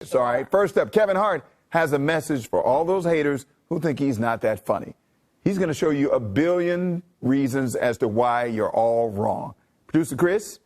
haters, all right? First up, Kevin Hart has a message for all those haters who think he's not that funny. He's going to show you a billion reasons as to why you're all wrong. Producer Chris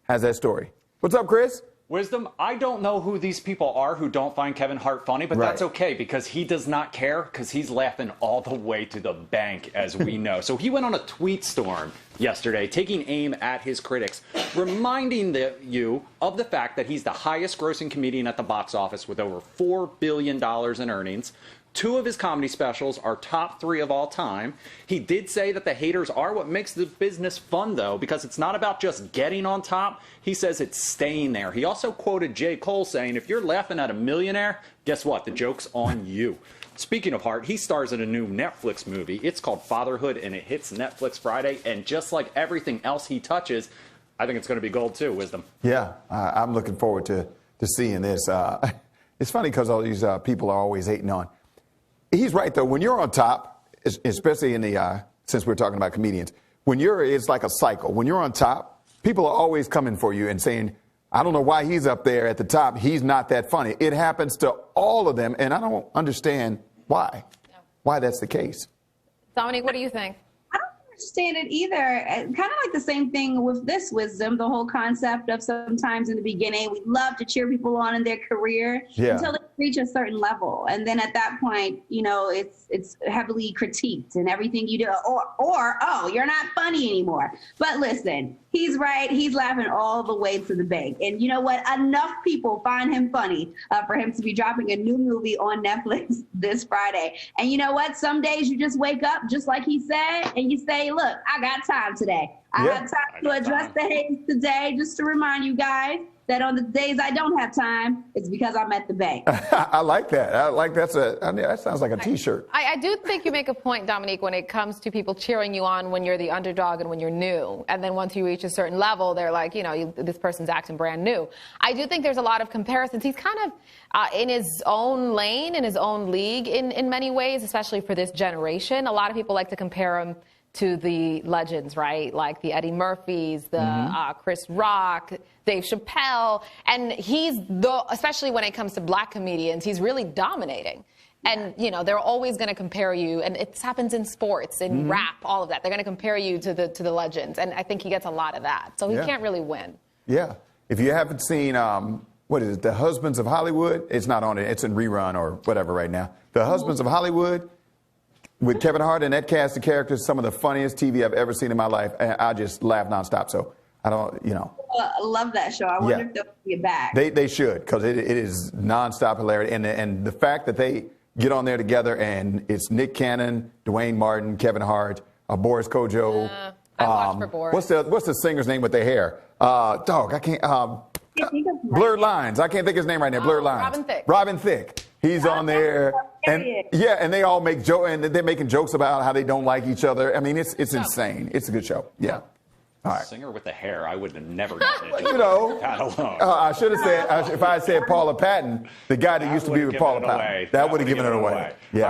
has that story. What's up, Chris? Wisdom, I don't know who these people are who don't find Kevin Hart funny, but that's okay because he does not care because he's laughing all the way to the bank, as we know. So he went on a tweet storm yesterday, taking aim at his critics, reminding you of the fact that he's the highest grossing comedian at the box office with over $4 billion in earnings. 2 of his comedy specials are top 3 of all time. He did say that the haters are what makes the business fun, though, because it's not about just getting on top. He says it's staying there. He also quoted J. Cole saying, if you're laughing at a millionaire, guess what? The joke's on you. Speaking of Hart, he stars in a new Netflix movie. It's called Fatherhood, and it hits Netflix Friday. And just like everything else he touches, I think it's going to be gold, too, Wisdom. Yeah, I'm looking forward to seeing this. It's funny because all these people are always hating on. He's right, though. When you're on top, especially in the, since we're talking about comedians, it's like a cycle. When you're on top, people are always coming for you and saying, I don't know why he's up there at the top. He's not that funny. It happens to all of them, and I don't understand why that's the case. Dominique, what do you think? I don't understand it either. Kind of like the same thing with this, Wisdom, the whole concept of sometimes in the beginning, we love to cheer people on in their career until they reach a certain level. And then at that point, you know, it's heavily critiqued and everything you do, or, oh, you're not funny anymore. But listen, he's right. He's laughing all the way to the bank. And you know what? Enough people find him funny for him to be dropping a new movie on Netflix this Friday. And you know what? Some days you just wake up, just like he said, and you say, look, I got time today. I have time to address the hate today, just to remind you guys that on the days I don't have time, it's because I'm at the bank. I like that. That sounds like a T-shirt. I do think you make a point, Dominique, when it comes to people cheering you on when you're the underdog and when you're new. And then once you reach a certain level, they're like, you know, this person's acting brand new. I do think there's a lot of comparisons. He's kind of in his own lane, in his own league in many ways, especially for this generation. A lot of people like to compare him to the legends, right? Like the Eddie Murphys, the Chris Rock, Dave Chappelle. And especially when it comes to black comedians, he's really dominating. And, you know, they're always going to compare you. And it happens in sports, in rap, all of that. They're going to compare you to the legends. And I think he gets a lot of that. So he can't really win. Yeah. If you haven't seen, what is it, The Husbands of Hollywood? It's not on it. It's in rerun or whatever right now. The Husbands of Hollywood. With Kevin Hart and that cast of characters, some of the funniest TV I've ever seen in my life. And I just laugh nonstop. So I don't, you know. I love that show. I wonder if they'll bring it back. They should, because it is nonstop hilarity. And the fact that they get on there together and it's Nick Cannon, Dwayne Martin, Kevin Hart, Boris Kojo. I watched for Boris. What's the singer's name with the hair? I can't. Blurred Lines. I can't think of his name right now. Blurred Lines. Robin Thicke. Robin Thicke. He's on there. And and they all make jokes, and they're making jokes about how they don't like each other. I mean, it's insane. It's a good show. Yeah. All right. Singer with the hair, I would have never gotten it. You know, that alone. I should have said, if I had said Paula Patton, the guy that used to be with Paula Patton, that would have given it away. Yeah.